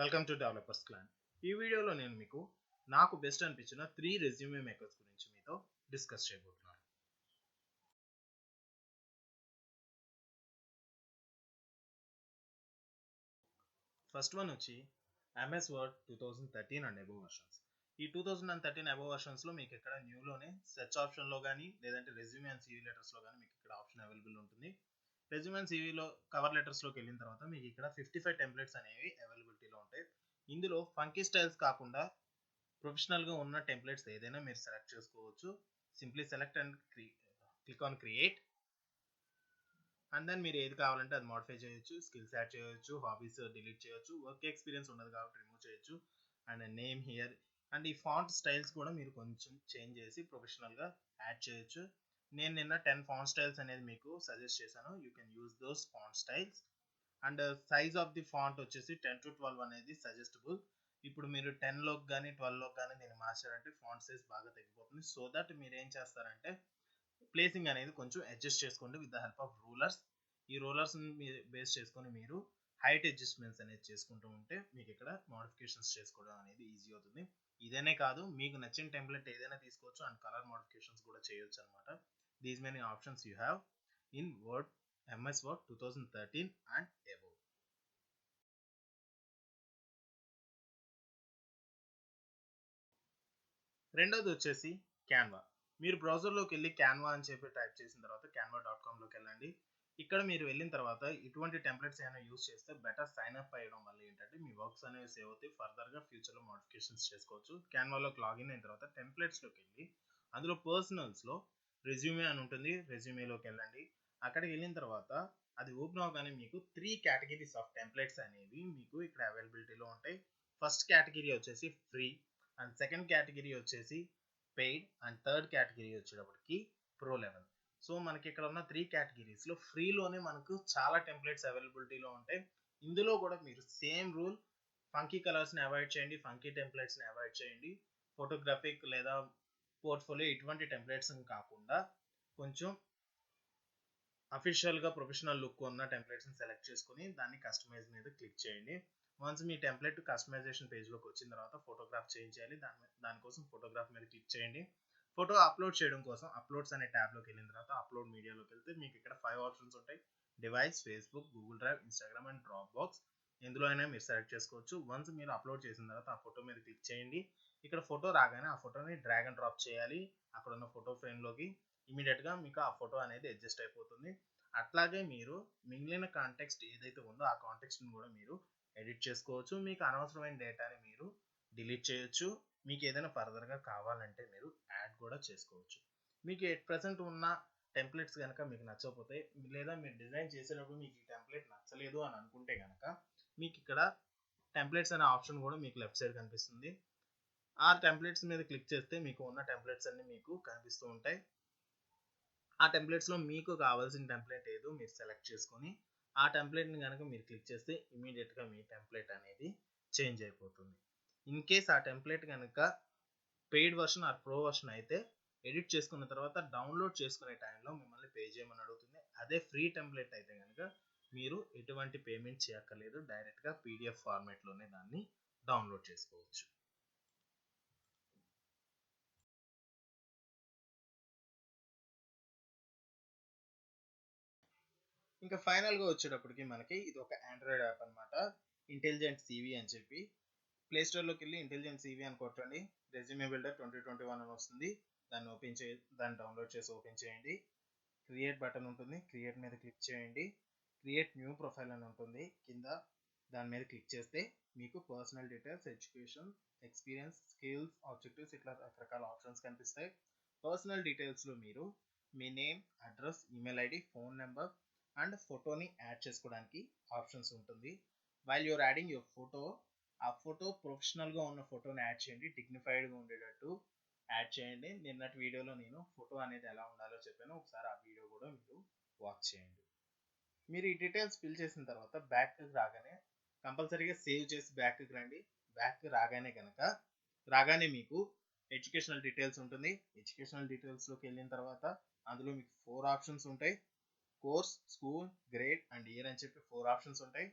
Welcome to developers clan. ఈ వీడియోలో నేను మీకు నాకు బెస్ట్ అనిపించిన 3 రెజ్యూమే మేకర్స్ గురించి మీతో డిస్కస్ చేయబోతున్నాను. ఫస్ట్ వన్ వచ్చి MS word 2013 and above versions. ఈ 2013 అబోవ్ వర్షన్స్లో మీకు ఇక్కడ న్యూలోనే సెర్చ్ ఆప్షన్లో కానీ లేదంటే రెజ్యూమే అండ్ సివి లెటర్స్లో కానీ మీకు ఇక్కడ ఆప్షన్ అవైలబుల్ ఉంటుంది. రెజ్యూమే అండ్ సివిలో కవర్ లెటర్స్లోకి వెళ్ళిన తర్వాత మీకు ఇక్కడ 55 టెంప్లెట్స్ అనేవి అవైలబిలిటీలో ఉంటాయి. ఇందులో ఫంకీ స్టైల్స్ కాకుండా ప్రొఫెషనల్గా ఉన్న టెంప్లెట్స్ ఏదైనా మీరు సెలెక్ట్ చేసుకోవచ్చు. Simply select and click on create and then మీరు ఏది కావాలంటే అది మోడిఫై చేయొచ్చు, స్కిల్స్ యాడ్ చేయొచ్చు, హాబీస్ డిలీట్ చేయొచ్చు, వర్క్ ఎక్స్పీరియన్స్ ఉండదు కాబట్టి రిమూవ్ చేయొచ్చు అండ్ నేమ్ హియర్ అండ్ ఈ ఫాంట్ స్టైల్స్ కూడా మీరు కొంచెం చేంజ్ చేసి ప్రొఫెషనల్గా యాడ్ చేయొచ్చు. నేను నిన్న 10 ఫాంట్ స్టైల్స్ అనేది మీకు సజెస్ట్ చేశాను. You can use those font styles and size of the font వచ్చేసి 10 to 12 అనేది సజెస్టబుల్. ఇప్పుడు మీరు 10లోకి కానీ 12లోకి కానీ నేను మార్చారంటే ఫాంట్ సైజ్ బాగా తగ్గిపోతుంది. సో దట్ మీరు ఏం చేస్తారంటే ప్లేసింగ్ అనేది కొంచెం అడ్జస్ట్ చేసుకోండి with the help of rulers. ఈ రూలర్స్ని బేస్ చేసుకొని మీరు హైట్ అడ్జస్ట్మెంట్స్ అనేది చేసుకుంటూ ఉంటే మీకు ఇక్కడ మోడిఫికేషన్స్ చేసుకోవడం అనేది ఈజీ అవుతుంది. ఇదేనే కాదు, మీకు నచ్చిన టెంప్లెట్ ఏదైనా తీసుకోవచ్చు అండ్ కలర్ మోడిఫికేషన్స్ కూడా చేయొచ్చు అనమాట. These many options you have in word MS word 2013 and above. రెండోది వచ్చేసి క్యాన్వా. మీరు బ్రౌజర్లోకి వెళ్ళి క్యాన్వా అని చెప్పి టైప్ చేసిన తర్వాత canva.comలోకి వెళ్ళండి. ఇక్కడ మీరు వెళ్ళిన తర్వాత ఇటువంటి టెంప్లెట్స్ ఏమైనా యూజ్ చేస్తే బెటర్ సైన్ అప్ అయ్యడం వల్ల ఏంటంటే మీ వర్క్స్ అనేవి సేవ్ అవుతాయి. ఫర్దర్గా ఫ్యూచర్లో మోడిఫికేషన్స్ చేసుకోవచ్చు. క్యాన్వాలోకి లాగిన్ అయిన తర్వాత టెంప్లెట్స్లోకి వెళ్ళి అందులో పర్సనల్స్లో రెజ్యూమే అని ఉంటుంది. రెజ్యూమేలోకి వెళ్ళండి. అక్కడికి వెళ్ళిన తర్వాత అది ఓపెన్ అవగానే మీకు 3 కేటగిరీస్ ఆఫ్ టెంప్లెట్స్ అనేవి మీకు ఇక్కడ అవైలబిలిటీలో ఉంటాయి. ఫస్ట్ కేటగిరీ వచ్చేసి ఫ్రీ అండ్ సెకండ్ కేటగిరీ వచ్చేసి పెయిడ్ అండ్ థర్డ్ కేటగిరీ వచ్చేటప్పటికి ప్రో లెవెల్. సో మనకి ఇక్కడ ఉన్న 3 కేటగిరీస్లో ఫ్రీలోనే మనకు చాలా టెంప్లెట్స్ అవైలబిలిటీలో ఉంటాయి. ఇందులో కూడా మీరు సేమ్ రూల్, ఫంకీ కలర్స్ని అవాయిడ్ చేయండి, ఫంకీ టెంప్లెట్స్ని అవాయిడ్ చేయండి. ఫోటోగ్రాఫిక్ లేదా పోర్ట్ఫోలియో ఇటువంటి టెంప్లెట్స్ కాకుండా కొంచెం అఫీషియల్గా ప్రొఫెషనల్ లుక్ ఉన్న టెంప్లెట్స్ని సెలెక్ట్ చేసుకుని దాన్ని కస్టమైజ్ మీద క్లిక్ చేయండి. వన్స్ మీ టెంప్లెట్ కస్టమైజేషన్ పేజ్లోకి వచ్చిన తర్వాత ఫోటోగ్రాఫ్ చేంజ్ చేయాలి. దానికోసం ఫోటోగ్రాఫ్ మీద క్లిక్ చేయండి. ఫోటో అప్లోడ్ చేయడం కోసం అప్లోడ్స్ అనే ట్యాబ్లోకి వెళ్ళిన తర్వాత అప్లోడ్ మీడియాలోకి వెళ్తే మీకు ఇక్కడ 5 ఆప్షన్స్ ఉంటాయి. Device, Facebook, Google drive, Instagram and drop box. ఎందులో అయినా మీరు సెలెక్ట్ చేసుకోవచ్చు. వన్స్ మీరు అప్లోడ్ చేసిన తర్వాత ఆ ఫోటో మీద క్లిక్ చేయండి. ఇక్కడ ఫోటో రాగానే ఆ ఫోటోని డ్రాగ్ అండ్ డ్రాప్ చేయాలి అక్కడ ఉన్న ఫోటో ఫ్రేమ్లోకి. ఇమీడియట్గా మీకు ఆ ఫోటో అనేది అడ్జస్ట్ అయిపోతుంది. అట్లాగే మీరు మిగిలిన కాంటెక్స్ట్ ఏదైతే ఉందో ఆ కాంటెక్స్ట్ని కూడా మీరు ఎడిట్ చేసుకోవచ్చు. మీకు అనవసరమైన డేటాని మీరు డిలీట్ చేయొచ్చు. మీకు ఏదైనా ఫర్దర్గా కావాలంటే మీరు యాడ్ కూడా చేసుకోవచ్చు. మీకు ఎట్ ప్రెసెంట్ ఉన్న టెంప్లెట్స్ కనుక మీకు నచ్చకపోతే లేదా మీరు డిజైన్ చేసేటప్పుడు మీకు ఈ టెంప్లెట్ నచ్చలేదు అని అనుకుంటే కనుక మీకు ఇక్కడ టెంప్లెట్స్ అనే ఆప్షన్ కూడా మీకు లెఫ్ట్ సైడ్ కనిపిస్తుంది. ఆ టెంప్లెట్స్ మీద క్లిక్ చేస్తే మీకు ఉన్న టెంప్లెట్స్ అన్ని మీకు కనిపిస్తూ ఉంటాయి. ఆ టెంప్లెట్స్లో మీకు కావాల్సిన టెంప్లెట్ ఏదో మీరు సెలెక్ట్ చేసుకొని ఆ టెంప్లెట్ని కనుక మీరు క్లిక్ చేస్తే ఇమీడియట్గా మీ టెంప్లెట్ అనేది చేంజ్ అయిపోతుంది. ఇన్ కేస్ ఆ టెంప్లెట్ కనుక paid version or pro version అయితే ఎడిట్ చేసుకున్న తర్వాత డౌన్లోడ్ చేసుకునే టైంలో మిమ్మల్ని పే చేయమని అడుగుతుంది. అదే ఫ్రీ టెంప్లెట్ అయితే కనుక మీరు ఎటువంటి పేమెంట్ చేయక్కర్లేదు. డైరెక్ట్గా పీడిఎఫ్ ఫార్మాట్లోనే దాన్ని డౌన్లోడ్ చేసుకోవచ్చు. ఇంకా ఫైనల్గా వచ్చేటప్పటికి మనకి ఇది ఒక ఆండ్రాయిడ్ యాప్ అనమాట. ఇంటెలిజెంట్ సివి అని చెప్పి ప్లే స్టోర్లోకి వెళ్ళి ఇంటెలిజెంట్ సివి అని కొట్టండి. రెజ్యూమే బిల్డర్ 2021 అని వస్తుంది. దాన్ని డౌన్లోడ్ చేసి ఓపెన్ చేయండి. క్రియేట్ బటన్ ఉంటుంది. క్రియేట్ మీద క్లిక్ చేయండి. క్రియేట్ న్యూ ప్రొఫైల్ అని ఉంటుంది కింద. దాని మీద క్లిక్ చేస్తే మీకు personal details, education, experience, skills, objectives ఇట్లా రకరకాల ఆప్షన్స్ కనిపిస్తాయి. పర్సనల్ డీటెయిల్స్లో మీరు మీ name, address, email ID, phone number and ఫోటోని యాడ్ చేసుకోవడానికి ఆప్షన్స్ ఉంటుంది. While you're adding your photo, ఆ ఫోటో ప్రొఫెషనల్గా ఉన్న ఫోటోని యాడ్ చేయండి. డిగ్నిఫైడ్గా ఉండేటట్టు యాడ్ చేయండి. నిన్నటి వీడియోలో నేను ఫోటో అనేది ఎలా ఉండాలో చెప్పాను. ఒకసారి ఆ వీడియో కూడా మీరు వాచ్ చేయండి. మీరు ఈ డీటెయిల్స్ ఫిల్ చేసిన తర్వాత బ్యాక్కి రాగానే కంపల్సరీగా సేవ్ చేసి బ్యాక్కి రండి. బ్యాక్కి రాగానే మీకు ఎడ్యుకేషనల్ డీటెయిల్స్ ఉంటుంది. ఎడ్యుకేషనల్ డీటెయిల్స్లోకి వెళ్ళిన తర్వాత అందులో మీకు 4 ఆప్షన్స్ ఉంటాయి. Course, school, grade and year అని చెప్పి 4 ఆప్షన్స్ ఉంటాయి.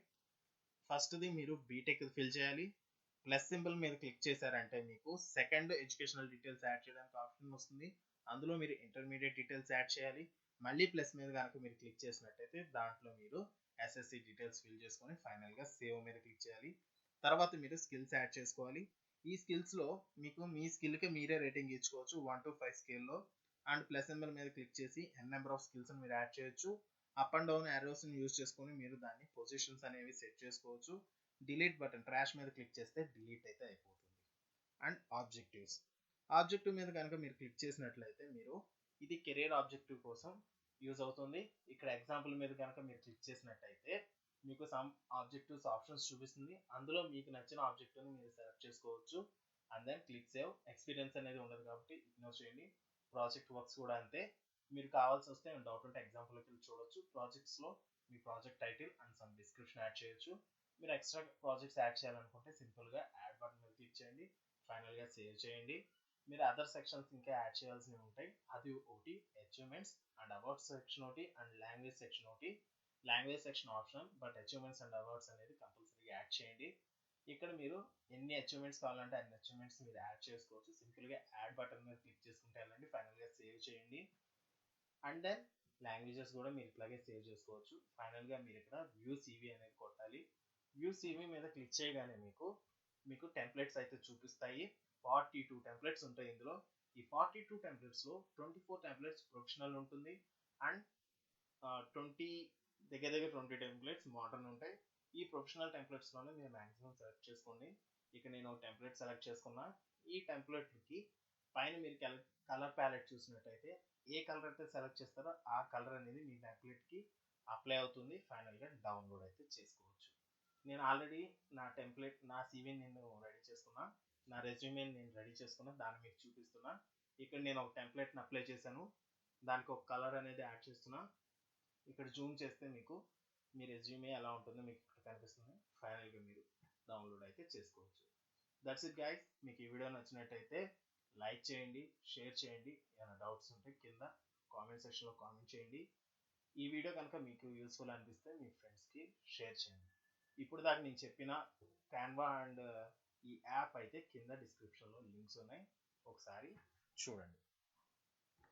ఫస్ట్ది మీరు బీటెక్ ఫిల్ చేయాలి. ప్లస్ సింబల్ మీద క్లిక్ చేశారంటే మీకు సెకండ్ ఎడ్యుకేషనల్ డీటెయిల్స్ యాడ్ చేయడానికి ఆప్షన్ వస్తుంది. అందులో మీరు ఇంటర్మీడియట్ డీటెయిల్స్ యాడ్ చేయాలి. మళ్ళీ ప్లస్ మీద కనుక మీరు క్లిక్ చేసినట్టయితే దాంట్లో మీరు ఎస్ఎస్సి డీటెయిల్స్ ఫిల్ చేసుకొని ఫైనల్గా సేవ్ మీద క్లిక్ చేయాలి. తర్వాత మీరు స్కిల్స్ యాడ్ చేసుకోవాలి. ఈ స్కిల్స్లో మీకు మీ స్కిల్కి మీరే రేటింగ్ ఇచ్చుకోవచ్చు 1 to 5 స్కేల్లో. అండ్ ప్లస్ సింబల్ మీద క్లిక్ చేసి ఎన్ నెంబర్ ఆఫ్ స్కిల్స్ మీరు యాడ్ చేయొచ్చు. అప్ అండ్ డౌన్ యారోస్ని యూజ్ చేసుకొని మీరు దాన్ని పొజిషన్స్ అనేవి సెట్ చేసుకోవచ్చు. డిలీట్ బటన్ ట్రాష్ మీద క్లిక్ చేస్తే డిలీట్ అయితే అయిపోతుంది. అండ్ ఆబ్జెక్టివ్ మీద కనుక మీరు క్లిక్ చేసినట్లయితే మీరు ఇది కెరీర్ ఆబ్జెక్టివ్ కోసం యూజ్ అవుతుంది. ఇక్కడ ఎగ్జాంపుల్ మీద కనుక మీరు క్లిక్ చేసినట్టయితే మీకు సమ్ ఆబ్జెక్టివ్స్ ఆప్షన్స్ చూపిస్తుంది. అందులో మీకు నచ్చిన ఆబ్జెక్టివ్ని మీరు సెలెక్ట్ చేసుకోవచ్చు. And then click save. Experience అనేది ఉండదు కాబట్టి ఇగ్నోర్ చేయండి. ప్రాజెక్ట్ వర్క్స్ కూడా అంతే. మీరు కావాల్సి వస్తే డౌట్ ఉంటే ఎగ్జాంపుల్కి చూడొచ్చు. ప్రాజెక్ట్స్లో మీ project title and some description add చేయొచ్చు. మీరు ఎక్స్ట్రా ప్రాజెక్ట్స్ యాడ్ చేయాలనుకుంటే సింపుల్గా యాడ్ బటన్ మీద క్లిక్ చేయండి. ఫైనల్గా సేవ్ చేయండి. మీరు అదర్ సెక్షన్స్ ఇంకా యాడ్ చేయాల్సినవి ఉంటాయి. అది ఒకటి అచీవ్మెంట్స్ అండ్ అవార్డ్స్ సెక్షన్ ఒకటి అండ్ లాంగ్వేజ్ సెక్షన్ ఒకటి. Language section option, but achievements and awards అనేది కంపల్సరీగా యాడ్ చేయండి. ఇక్కడ మీరు ఎన్ని అచీవ్మెంట్స్ కావాలంటే అన్ని అచీవ్మెంట్స్ మీరు యాడ్ చేసుకోవచ్చు. సింపుల్గా యాడ్ బటన్ మీద క్లిక్ చేసుకుంటే వెళ్ళండి. ఫైనల్గా సేవ్ చేయండి. అండ్ దెన్ లాంగ్వేజెస్ కూడా మీరు ఇట్లాగే సేవ్ చేసుకోవచ్చు. ఫైనల్గా మీరు ఇక్కడ వ్యూ సివి అనేది కొట్టాలి. వ్యూ సివి మీద క్లిక్ చేయగానే మీకు టెంప్లెట్స్ అయితే చూపిస్తాయి. 42 టెంప్లెట్స్ ఉంటాయి ఇందులో. ఈ 42 టెంప్లెట్స్లో 24 టెంప్లెట్స్ ప్రొఫెషనల్ ఉంటుంది అండ్ 20 దగ్గర 20 టెంప్లెట్స్ మోడర్న్ ఉంటాయి. ఈ ప్రొఫెషనల్ టెంప్లెట్స్లోనే మీరు మ్యాక్సిమం సెలెక్ట్ చేసుకోండి. ఇక నేను టెంప్లెట్ సెలెక్ట్ చేసుకున్నా. ఈ టెంప్లెట్కి పైన మీరు కలర్ ప్యాలెట్ చూసినట్టయితే ఏ కలర్ అయితే సెలెక్ట్ చేస్తారో ఆ కలర్ అనేది మీ టెంప్లెట్కి అప్లై అవుతుంది. ఫైనల్గా డౌన్లోడ్ అయితే చేసుకోవచ్చు. నేను ఆల్రెడీ నా సివిని నేను రెడీ చేసుకున్నా. నా రెజ్యూమేని నేను రెడీ చేసుకున్నా. దాన్ని మీకు చూపిస్తున్నా. ఇక్కడ నేను ఒక టెంప్లెట్ని అప్లై చేశాను. దానికి ఒక కలర్ అనేది యాడ్ చేస్తున్నా. ఇక్కడ జూమ్ చేస్తే మీకు మీ రెజ్యూమే ఎలా ఉంటుందో మీకు ఇక్కడ కనిపిస్తుంది. ఫైనల్గా మీరు డౌన్లోడ్ అయితే చేసుకోవచ్చు. That's it guys. మీకు ఈ వీడియో నచ్చినట్టయితే లైక్ చేయండి, షేర్ చేయండి. ఏమైనా డౌట్స్ ఉంటే కింద కామెంట్ సెక్షన్లో కామెంట్ చేయండి. ఈ వీడియో కనుక మీకు యూస్ఫుల్ అనిపిస్తే మీ ఫ్రెండ్స్కి షేర్ చేయండి. ఇప్పుడు దాకా నేను చెప్పిన క్యాన్వా అండ్ ఈ యాప్ అయితే కింద డిస్క్రిప్షన్లో లింక్స్ ఉన్నాయి. ఒకసారి చూడండి.